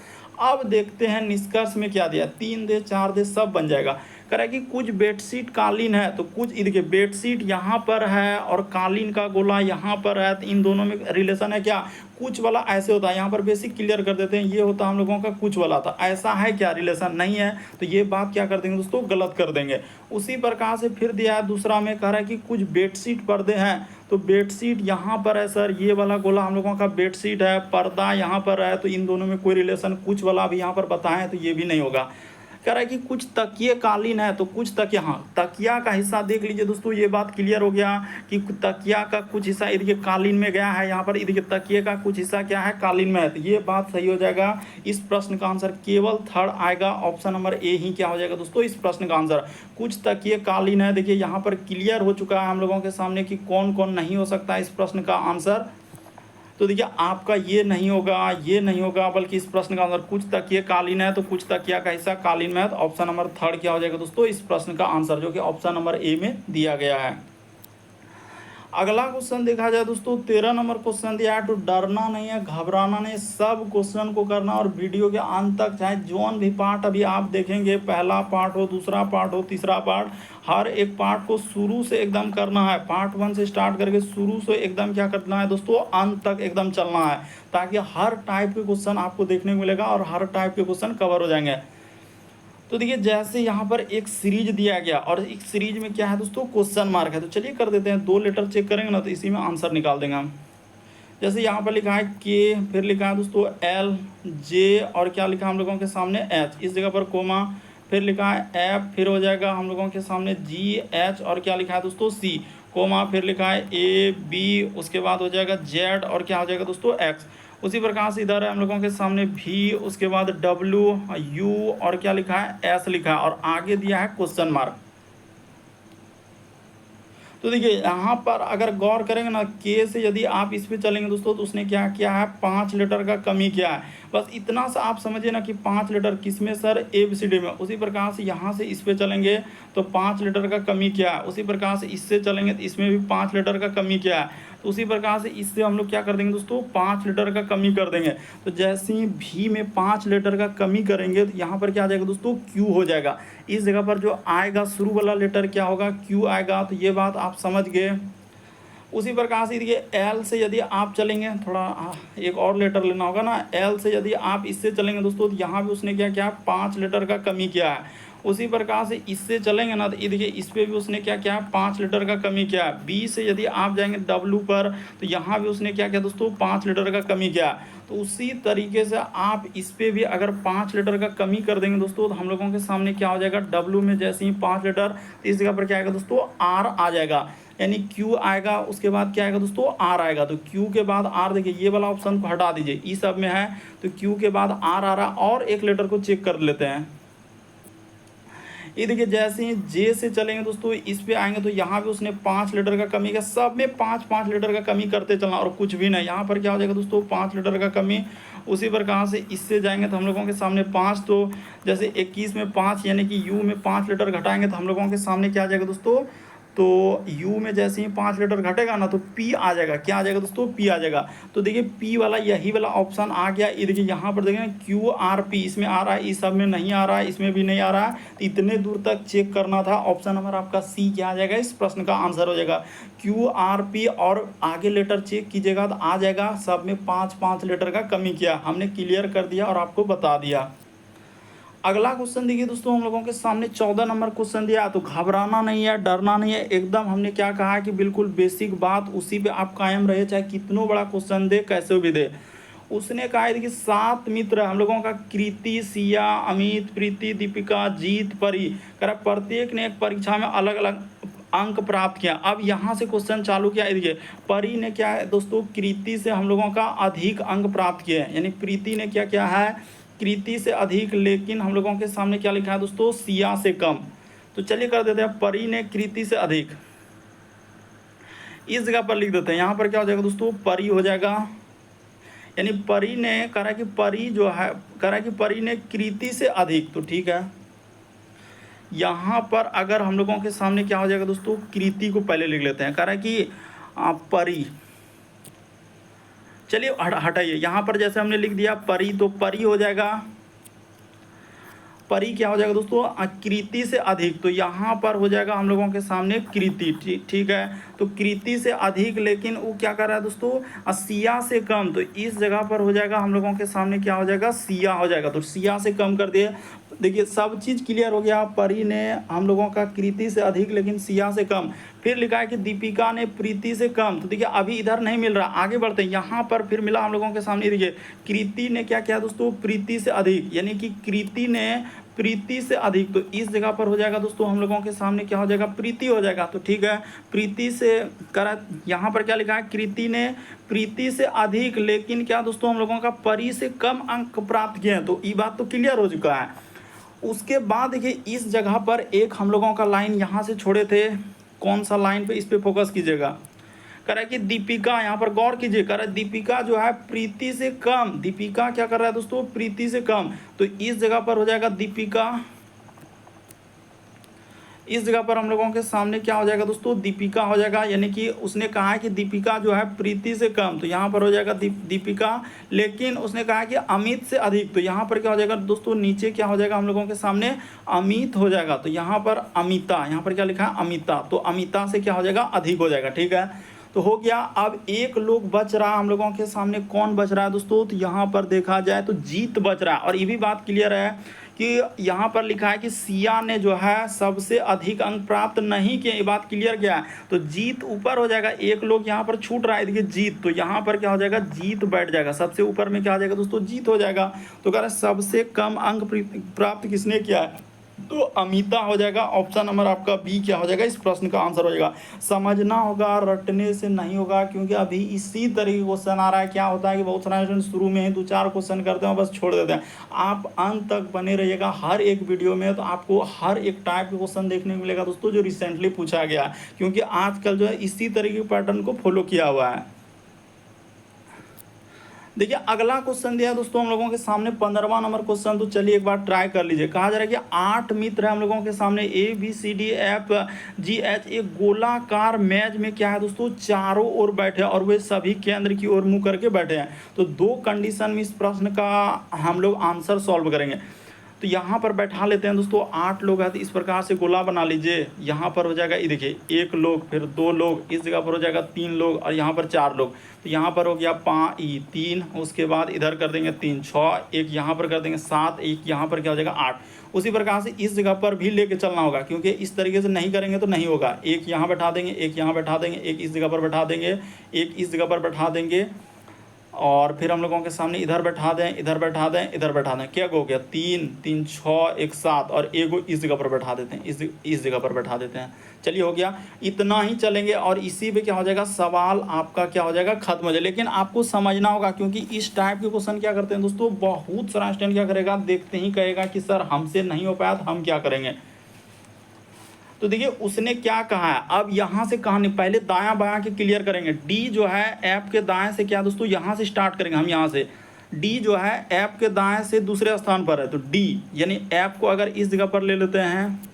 अब देखते हैं निष्कर्ष में क्या दिया। 3 दे, 4 दे, सब बन जाएगा। कह रहा है कि कुछ बेडशीट कालीन है, तो कुछ देखिए बेडशीट यहाँ पर है और कालीन का गोला यहाँ पर है, तो इन दोनों में रिलेशन है क्या, कुछ वाला ऐसे होता है। यहाँ पर बेसिक क्लियर कर देते हैं, ये होता है हम लोगों का कुछ वाला था। ऐसा है क्या, रिलेशन नहीं है, तो ये बात क्या कर देंगे दोस्तों, गलत कर देंगे। उसी प्रकार से फिर दिया है दूसरा में, कह रहा है कि कुछ बेडशीट पर्दे हैं। तो बेडशीट यहाँ पर है सर, ये वाला गोला हम लोगों का बेडशीट है, पर्दा यहाँ पर है, तो इन दोनों में कोई रिलेशन, कुछ वाला भी यहाँ पर बताएं तो ये भी नहीं होगा। कह रहा है कि कुछ तकिए कालीन है, तो कुछ तकिया, हाँ तकिया का हिस्सा देख लीजिए दोस्तों, ये बात क्लियर हो गया कि तकिया का कुछ हिस्सा इधर कालीन में गया है, यहाँ पर इधर तकिए का कुछ हिस्सा क्या है, कालीन में है। तो ये बात सही हो जाएगा। इस प्रश्न का आंसर केवल थर्ड आएगा, ऑप्शन नंबर ए ही क्या हो जाएगा दोस्तों, इस प्रश्न का आंसर। कुछ तकिए कालीन है, देखिए यहाँ पर क्लियर हो चुका है हम लोगों के सामने कि कौन कौन नहीं हो सकता इस प्रश्न का आंसर। तो देखिए, आपका ये नहीं होगा, ये नहीं होगा, बल्कि इस प्रश्न का आंसर कुछ तकिए कालीन है, तो कुछ तकिया का हिस्सा कालीन में है। तो ऑप्शन नंबर थर्ड क्या हो जाएगा दोस्तों, इस प्रश्न का आंसर, जो कि ऑप्शन नंबर ए में दिया गया है। अगला क्वेश्चन देखा जाए दोस्तों, 13 नंबर क्वेश्चन दिया है। तो डरना नहीं है, घबराना नहीं, सब क्वेश्चन को करना, और वीडियो के अंत तक चाहे जोन भी पार्ट अभी आप देखेंगे, पहला पार्ट हो, दूसरा पार्ट हो, तीसरा पार्ट, हर एक पार्ट को शुरू से एकदम करना है। पार्ट 1 से स्टार्ट करके शुरू से एकदम क्या करना है दोस्तों, अंत तक एकदम चलना है, ताकि हर टाइप के क्वेश्चन आपको देखने को मिलेगा और हर टाइप के क्वेश्चन कवर हो जाएंगे। तो देखिए, जैसे यहाँ पर एक सीरीज दिया गया और एक सीरीज में क्या है दोस्तों, क्वेश्चन मार्क है। तो चलिए कर देते हैं, 2 लेटर चेक करेंगे ना तो इसी में आंसर निकाल देंगे हम। जैसे यहाँ पर लिखा है के, फिर लिखा है दोस्तों एल, जे, और क्या लिखा है हम लोगों के सामने एच, इस जगह पर कोमा, फिर लिखा है एफ, फिर हो जाएगा हम लोगों के सामने जी, एच, और क्या लिखा है दोस्तों सी, कोमा, फिर लिखा है ए, बी, उसके बाद हो जाएगा जेड, और क्या हो जाएगा दोस्तों एक्स। उसी प्रकार से इधर है हम लोगों के सामने भी, उसके बाद डब्ल्यू, यू, और क्या लिखा है एस लिखा है, और आगे दिया है क्वेश्चन मार्क। तो देखिए यहाँ पर अगर गौर करेंगे ना, के से यदि आप इस पे चलेंगे दोस्तों तो उसने क्या किया है, 5 लीटर का कमी किया है। बस इतना सा आप समझिए ना कि 5 लीटर किस में सर, ABCD में। उसी प्रकार से यहाँ से इस पे चलेंगे तो 5 लीटर का कमी किया है। उसी प्रकार से इससे चलेंगे तो इसमें भी 5 लीटर का कमी किया है। तो उसी प्रकार से इससे हम लोग क्या कर देंगे दोस्तों, 5 लीटर का कमी कर देंगे। तो जैसे ही भी में 5 लीटर का कमी करेंगे तो यहाँ पर क्या आ जाएगा दोस्तों, क्यू हो जाएगा। इस जगह पर जो आएगा शुरू वाला लेटर क्या होगा, क्यू आएगा। तो ये बात आप समझ गए। उसी प्रकार से देखिए एल से यदि आप चलेंगे, थोड़ा एक और लेटर लेना होगा ना, एल से यदि आप इससे चलेंगे दोस्तों तो यहाँ भी उसने क्या किया, 5 लीटर का कमी किया है। उसी प्रकार से इससे चलेंगे ना तो ये देखिए इस पर भी उसने क्या किया, 5 लीटर का कमी किया है। बी से यदि आप जाएंगे डब्लू पर तो यहाँ भी उसने क्या किया दोस्तों, 5 लीटर का कमी किया। तो उसी तरीके से आप इस पर भी अगर 5 लीटर का कमी कर देंगे दोस्तों तो हम लोगों के सामने क्या हो जाएगा, डब्लू में जैसे ही 5 लीटर, तो इस जगह पर क्या आएगा दोस्तों, आर आ जाएगा। यानी क्यू आएगा, उसके बाद क्या आएगा दोस्तों, आर आएगा। तो क्यू के बाद आर, देखिए ये वाला ऑप्शन को हटा दीजिए, ई सब में है तो क्यू के बाद आर आ रहा। और एक लेटर को चेक कर लेते हैं। ये देखिए जैसे ही जे से चलेंगे दोस्तों, इस पे आएंगे तो यहाँ भी उसने 5 लीटर का कमी का, सब में 5-5 लीटर का कमी करते चलना और कुछ भी नहीं। यहाँ पर क्या हो जाएगा दोस्तों, 5 लीटर का कमी। उसी प्रकार से इससे जाएंगे तो हम लोगों के सामने 5, तो जैसे 21 में 5 यानी कि यू में 5 लीटर घटाएंगे तो हम लोगों के सामने क्या आ जाएगा दोस्तों, तो U में जैसे ही 5 लीटर घटेगा ना तो P आ जाएगा। क्या आ जाएगा दोस्तों, P आ जाएगा। तो देखिए P वाला यही वाला ऑप्शन आ गया। ये देखिए यहाँ पर देखिए QRP इसमें आ रहा है, इस सब में नहीं आ रहा है, इसमें भी नहीं आ रहा है। तो इतने दूर तक चेक करना था। ऑप्शन नंबर आपका C क्या आ जाएगा, इस प्रश्न का आंसर हो जाएगा QRP। और आगे लेटर चेक कीजिएगा तो आ जाएगा सब में 5-5 लीटर का कमी किया। हमने क्लियर कर दिया और आपको बता दिया। अगला क्वेश्चन देखिए दोस्तों, हम लोगों के सामने 14 नंबर क्वेश्चन दिया। तो घबराना नहीं है, डरना नहीं है, एकदम हमने क्या कहा है कि बिल्कुल बेसिक बात उसी पे आप कायम रहे, चाहे कितना बड़ा क्वेश्चन दे, कैसे भी दे। उसने कहा है कि 7 मित्र हम लोगों का, कृति, सिया, अमित, प्रीति, दीपिका, जीत, परी, कह प्रत्येक ने एक परीक्षा में अलग अलग अंक प्राप्त किया। अब यहाँ से क्वेश्चन चालू किया। देखिए परी ने क्या है दोस्तों, कृति से हम लोगों का अधिक अंक प्राप्त किए हैं, यानी प्रीति ने क्या क्या है, कृति से अधिक। लेकिन हम लोगों के सामने क्या लिखा है दोस्तों, सिया से कम। तो चलिए कर देते हैं, परी ने कृति से अधिक, इस जगह पर लिख देते हैं। यहाँ पर क्या हो जाएगा दोस्तों, परी हो जाएगा। यानी परी ने कह रहा है कि परी जो है, कह रहा है कि परी ने कृति से अधिक, तो ठीक है। यहाँ पर अगर हम लोगों के सामने क्या हो जाएगा दोस्तों, कृति को पहले लिख लेते हैं। कह रहा है कि परी, चलिए हटाइए, यहाँ पर जैसे हमने लिख दिया परी, तो परी हो जाएगा, परी क्या हो जाएगा दोस्तों, कृति से अधिक। तो यहाँ पर हो जाएगा हम लोगों के सामने कृति, ठीक है। तो कृति से अधिक, लेकिन वो क्या कर रहा है दोस्तों, सिया से कम। तो इस जगह पर हो जाएगा हम लोगों के सामने क्या हो जाएगा, सिया हो जाएगा। तो सिया से कम कर दिए। देखिए सब चीज़ क्लियर हो गया। परी ने हम लोगों का कृति से अधिक लेकिन सिया से कम। फिर लिखा है कि दीपिका ने प्रीति से कम। तो देखिए अभी इधर नहीं मिल रहा, आगे बढ़ते हैं। यहाँ पर फिर मिला हम लोगों के सामने, देखिए कृति ने क्या किया दोस्तों, प्रीति से अधिक, यानी कि कृति ने प्रीति से अधिक। तो इस जगह पर हो जाएगा दोस्तों हम लोगों के सामने क्या हो जाएगा, प्रीति हो जाएगा। तो ठीक है, प्रीति से करा, यहाँ पर क्या लिखा है, कृति ने प्रीति से अधिक लेकिन क्या दोस्तों हम लोगों का परी से कम अंक प्राप्त किए हैं। तो ये बात तो क्लियर हो चुका है। उसके बाद देखिए इस जगह पर एक हम लोगों का लाइन यहाँ से छोड़े थे, कौन सा लाइन पे, इस पे फोकस कीजिएगा। कह रहा है कि दीपिका, यहाँ पर गौर कीजिए, कह रहा है दीपिका जो है प्रीति से कम। दीपिका क्या कर रहा है दोस्तों, प्रीति से कम। तो इस जगह पर हो जाएगा दीपिका, इस जगह पर हम लोगों के सामने क्या हो जाएगा दोस्तों, दीपिका हो जाएगा। यानी कि उसने कहा है कि दीपिका जो है प्रीति से कम, तो यहाँ पर हो जाएगा दीपिका। लेकिन उसने कहा है कि अमित से अधिक, तो यहाँ पर क्या हो जाएगा दोस्तों, नीचे क्या हो जाएगा हम लोगों के सामने, अमित हो जाएगा। तो यहाँ पर अमिता, यहाँ पर क्या लिखा है, अमिता। तो अमिता से क्या हो जाएगा, अधिक हो जाएगा। ठीक है, तो हो गया। अब एक लोग बच रहा हम लोगों के सामने, कौन बच रहा है दोस्तों, तो यहाँ पर देखा जाए तो जीत बच रहा है। और ये भी बात क्लियर है कि यहाँ पर लिखा है कि सिया ने जो है सबसे अधिक अंक प्राप्त नहीं किए, ये बात क्लियर क्या है। तो जीत ऊपर हो जाएगा, एक लोग यहाँ पर छूट रहा है, देखिए जीत। तो यहाँ पर क्या हो जाएगा, जीत बैठ जाएगा, सबसे ऊपर में क्या आ जाएगा दोस्तों, जीत हो जाएगा। तो कह रहा है सबसे कम अंक प्राप्त किसने किया है, तो अमिता हो जाएगा। ऑप्शन नंबर आपका बी क्या हो जाएगा, इस प्रश्न का आंसर हो जाएगा। समझना होगा, रटने से नहीं होगा, क्योंकि अभी इसी तरह के क्वेश्चन आ रहा है। क्या होता है कि बहुत सारे स्टूडेंट शुरू में ही 2-4 क्वेश्चन करते हैं बस छोड़ देते हैं। आप अंत तक बने रहिएगा हर एक वीडियो में, तो आपको हर एक टाइप के क्वेश्चन देखने को मिलेगा दोस्तों जो रिसेंटली पूछा गया है, क्योंकि आजकल जो है इसी तरीके के पैटर्न को फॉलो किया हुआ है। देखिए अगला क्वेश्चन दिया है दोस्तों हम लोगों के सामने 15वां नंबर क्वेश्चन। तो चलिए एक बार ट्राई कर लीजिए। कहा जा रहा है कि 8 मित्र है हम लोगों के सामने, ABCDFGH, एक गोलाकार मेज में क्या है दोस्तों, चारों ओर बैठे और वे सभी केंद्र की ओर मुंह करके बैठे हैं। तो 2 कंडीशन में इस प्रश्न का हम लोग आंसर सॉल्व करेंगे। तो यहाँ पर बैठा लेते हैं दोस्तों, 8 लोग हैं तो इस प्रकार से गोला बना लीजिए। यहाँ पर हो जाएगा, ये देखिए 1 लोग, फिर 2 लोग, इस जगह पर हो जाएगा 3 लोग और यहाँ पर 4 लोग। तो यहाँ पर हो गया 3, उसके बाद इधर कर देंगे 3, 6, एक यहाँ पर कर देंगे 7, एक यहाँ पर क्या हो जाएगा 8। उसी प्रकार से इस जगह पर भी लेके चलना होगा, क्योंकि इस तरीके से नहीं करेंगे तो नहीं होगा। एक यहाँ बैठा देंगे, एक यहाँ बैठा देंगे, एक इस जगह पर बैठा देंगे, एक इस जगह पर बैठा देंगे, और फिर हम लोगों के सामने इधर बैठा दें, इधर बैठा दें, इधर बैठा दें। क्या हो गया 3, 3, 6, 1, 7, और एगो इस जगह पर बैठा देते हैं, इस जगह पर बैठा देते हैं। चलिए हो गया, इतना ही चलेंगे और इसी पे क्या हो जाएगा, सवाल आपका क्या हो जाएगा, खत्म हो जाए। लेकिन आपको समझना होगा, क्योंकि इस टाइप के क्वेश्चन क्या करते हैं दोस्तों, बहुत सारा स्टूडेंट क्या करेगा, देखते ही कहेगा कि सर हमसे नहीं हो पाया तो हम क्या करेंगे। तो देखिए उसने क्या कहा है, अब यहाँ से कहानी पहले दायां बायां के क्लियर करेंगे। डी जो है ऐप के दाएं से क्या दोस्तों, यहाँ से स्टार्ट करेंगे हम। यहाँ से डी जो है ऐप के दाएं से दूसरे स्थान पर है, तो डी यानी ऐप को अगर इस जगह पर ले लेते हैं,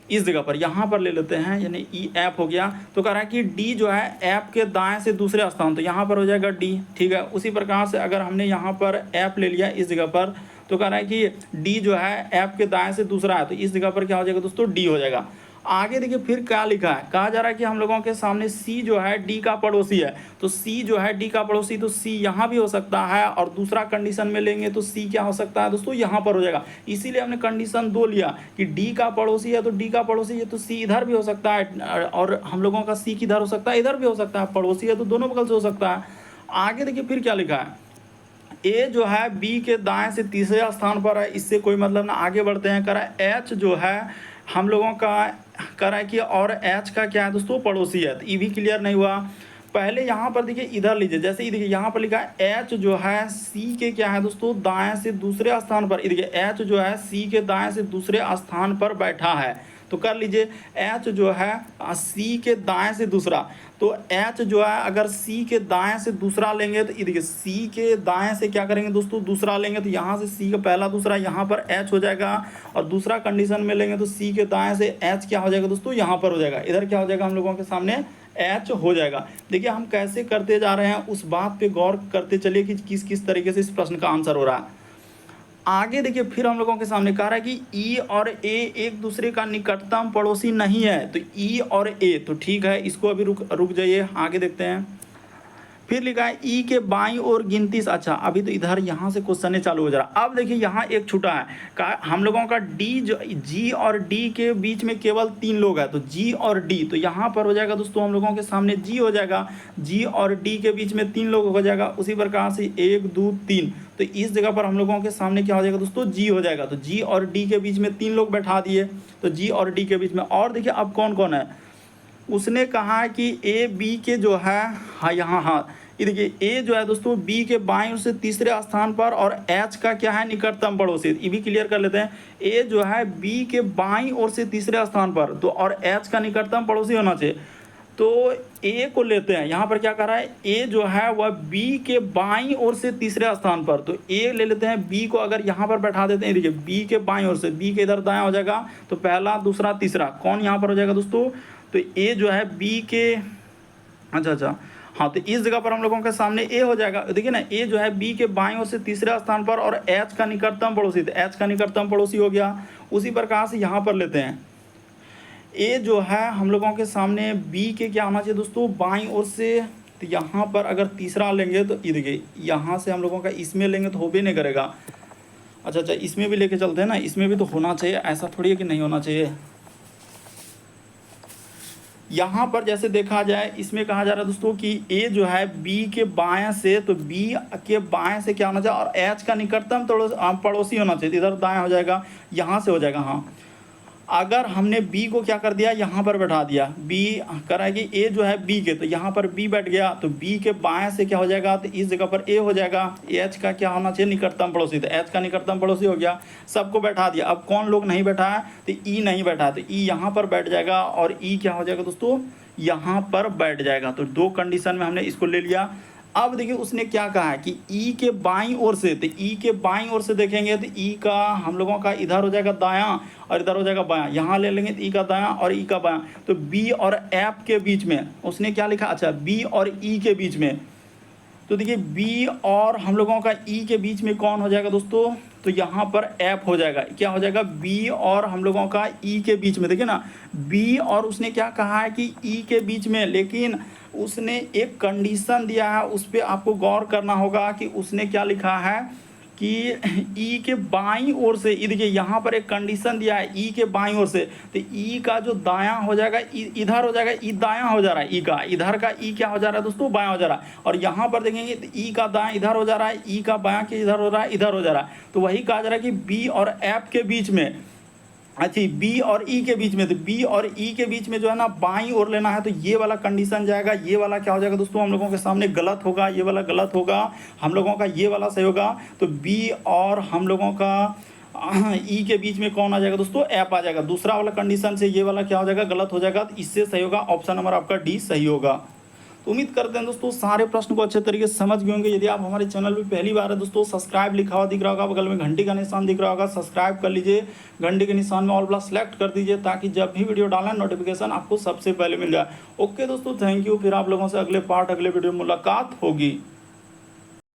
इस जगह पर यहाँ पर ले लेते हैं, यानी ई ऐप हो गया। तो कह रहा है कि डी जो है ऐप के दाएं से दूसरे स्थान, तो यहाँ पर हो जाएगा डी। ठीक है, उसी प्रकार से अगर हमने यहाँ पर ऐप ले लिया इस जगह पर, तो कह रहा है कि डी जो है ऐप के दाएं से दूसरा है, तो इस जगह पर क्या हो जाएगा दोस्तों, डी हो जाएगा। आगे देखिए फिर क्या लिखा है, कहा जा रहा है कि हम लोगों के सामने सी जो है डी का पड़ोसी है। तो सी जो है डी का पड़ोसी, तो सी यहाँ भी हो सकता है, और दूसरा कंडीशन में लेंगे तो सी क्या हो सकता है दोस्तों, यहाँ पर हो जाएगा। इसीलिए हमने कंडीशन 2 लिया कि डी का पड़ोसी है, तो डी का पड़ोसी है तो सी इधर भी हो सकता है, और हम लोगों का सी किधर हो सकता है, इधर भी हो सकता है। पड़ोसी है तो दोनों बगल से हो सकता है। आगे देखिए फिर क्या लिखा है, ए जो है बी के दाएं से तीसरे स्थान पर है, इससे कोई मतलब ना। आगे बढ़ते हैं, करा एच जो है हम लोगों का करा कि, और एच का क्या है दोस्तों, पड़ोसी है। तो ये भी क्लियर नहीं हुआ। पहले यहाँ पर देखिए इधर लीजिए, जैसे ये देखिए यहाँ पर लिखा है एच जो है सी के क्या है दोस्तों, दाएं से दूसरे स्थान पर। ये देखिए एच जो है सी के दाएं से दूसरे स्थान पर बैठा है। तो कर लीजिए एच जो है सी के दाएं से दूसरा, तो एच जो है अगर सी के दाएं से दूसरा लेंगे, तो ये देखिए सी के दाएं से क्या करेंगे दोस्तों, दूसरा लेंगे, तो यहाँ से सी का पहला दूसरा यहाँ पर एच हो जाएगा, और दूसरा कंडीशन में लेंगे तो सी के दाएं से एच क्या हो जाएगा दोस्तों, यहाँ पर हो जाएगा। इधर क्या हो जाएगा हम लोगों के सामने, एच हो जाएगा। देखिए हम कैसे करते जा रहे हैं उस बात पे गौर करते चलिए कि किस किस तरीके से इस प्रश्न का आंसर हो रहा है। आगे देखिए फिर हम लोगों के सामने कह रहा है कि ई और ए एक दूसरे का निकटतम पड़ोसी नहीं है। तो ई और ए, तो ठीक है, इसको अभी रुक जाइए, आगे देखते हैं। फिर लिखा है ई के बाईं ओर गिनती। अच्छा अभी तो इधर यहाँ से क्वेश्चन चालू हो जा रहा। अब देखिए यहाँ एक छूटा है, हम लोगों का डी जो जी और डी के बीच में केवल 3 लोग हैं, तो जी और डी, तो यहाँ पर हो जाएगा दोस्तों हम लोगों के सामने जी हो जाएगा। जी और डी के बीच में 3 लोग हो जाएगा। उसी प्रकार से 1, 2, 3, तो इस जगह पर हम लोगों के सामने क्या हो जाएगा दोस्तों, जी हो जाएगा। तो जी और डी के बीच में 3 लोग बैठा दिए, तो जी और डी के बीच में। और देखिए अब कौन कौन है, उसने कहा कि ए बी के जो है, हाँ यहाँ, हाँ ये देखिए ए जो है दोस्तों बी के बाईं ओर से तीसरे स्थान पर, और एच का क्या है, निकटतम पड़ोसी। ये भी क्लियर कर लेते हैं, ए जो है बी के बाईं ओर से तीसरे स्थान पर, तो और एच का निकटतम पड़ोसी होना चाहिए। तो ए को लेते हैं, यहाँ पर क्या कर रहा है, ए जो है वह बी के बाईं ओर से तीसरे स्थान पर, तो ए ले लेते हैं। बी को अगर यहाँ पर बैठा देते हैं, देखिए बी के बाईं ओर से, बी के इधर दायां हो जाएगा, तो पहला दूसरा तीसरा कौन यहाँ पर हो जाएगा दोस्तों, तो ए जो है बी के, अच्छा हाँ, तो इस जगह पर हम लोगों के सामने ए हो जाएगा। देखिए ना, ए जो है बी के बाईं ओर से तीसरे स्थान पर, और एच का निकटतम पड़ोसी, तो एच का निकटतम पड़ोसी हो गया। उसी प्रकार से यहाँ पर लेते हैं, ए जो है हम लोगों के सामने बी के क्या होना चाहिए दोस्तों, बाईं ओर से, तो यहाँ पर अगर तीसरा लेंगे तो ये देखिए यहाँ से हम लोगों का इसमें लेंगे तो हो भी नहीं करेगा। अच्छा इसमें भी लेके चलते हैं ना, इसमें भी तो होना चाहिए, ऐसा थोड़ी है कि नहीं होना चाहिए। यहाँ पर जैसे देखा जाए इसमें कहा जा रहा है दोस्तों कि ए जो है बी के बाएं से, तो बी के बाएं से क्या होना चाहिए, और एच का निकटतम पड़ोसी होना चाहिए, इधर दाएं हो जाएगा, यहाँ से हो जाएगा। हाँ, अगर हमने बी को क्या कर दिया, यहाँ पर बैठा दिया, बी कर है कि ए जो है बी के, तो यहाँ पर बी बैठ गया, तो बी के बाएं से क्या हो जाएगा, तो इस जगह पर ए हो जाएगा। एच का क्या होना चाहिए, निकटतम पड़ोसी, तो एच का निकटतम पड़ोसी हो गया। सबको बैठा दिया। अब कौन लोग नहीं बैठा है, तो ई नहीं बैठा है, तो ई यहाँ पर बैठ जाएगा, और ई क्या हो जाएगा दोस्तों, यहाँ पर बैठ जाएगा। तो दो कंडीशन में हमने इसको ले लिया। अब देखिए उसने क्या कहा है कि ई के बाईं ओर से, तो ई के बाईं ओर से देखेंगे तो ई का हम लोगों का इधर हो जाएगा दायां और इधर हो जाएगा बायां, यहाँ ले लेंगे तो ई का दायां और ई का बायां, तो बी और एफ के बीच में उसने क्या लिखा, अच्छा बी और ई के बीच में, तो देखिए बी और हम लोगों का ई के बीच में कौन हो जाएगा दोस्तों, तो यहाँ पर एफ हो जाएगा। क्या हो जाएगा, बी और हम लोगों का ई के बीच में, देखिए ना बी और उसने क्या कहा है कि ई के बीच में, लेकिन उसने एक कंडीशन दिया है, उस पर आपको गौर करना होगा कि उसने क्या लिखा है कि ई के बाईं ओर से, ये देखिए यहाँ पर एक कंडीशन दिया है ई के बाईं ओर से, तो ई का जो दायां हो जाएगा इधर हो जाएगा, ई दायां हो जा रहा है, ई का इधर का ई क्या हो जा रहा है दोस्तों, बायां हो जा रहा है, और यहाँ पर देखेंगे तो ई का दायां इधर हो जा रहा है, ई का बायां के इधर हो रहा है, इधर हो जा रहा है, तो वही कहा जा रहा है कि बी और एफ के बीच में, अच्छा बी और ई के बीच में, तो बी और ई के बीच में जो है ना बाईं ओर लेना है, तो ये वाला कंडीशन जाएगा, ये वाला क्या हो जाएगा दोस्तों हम लोगों के सामने गलत होगा, ये वाला गलत होगा, हम लोगों का ये वाला सही होगा, तो बी और हम लोगों का ई के बीच में कौन आ जाएगा दोस्तों, एफ आ जाएगा। दूसरा वाला कंडीशन से ये वाला क्या हो जाएगा, गलत हो जाएगा, तो इससे सही होगा ऑप्शन नंबर आपका डी सही होगा। तो उम्मीद करते हैं दोस्तों सारे प्रश्न को अच्छे तरीके से समझ गए होंगे। यदि आप हमारे चैनल पे पहली बार है दोस्तों, सब्सक्राइब लिखा हुआ दिख रहा होगा, बगल में घंटी का निशान दिख रहा होगा, सब्सक्राइब कर लीजिए, घंटी के निशान में ऑल प्लस सेलेक्ट कर दीजिए, ताकि जब भी वीडियो डालें नोटिफिकेशन आपको सबसे पहले मिल जाए। ओके दोस्तों, थैंक यू। फिर आप लोगों से अगले पार्ट अगले वीडियो में मुलाकात होगी।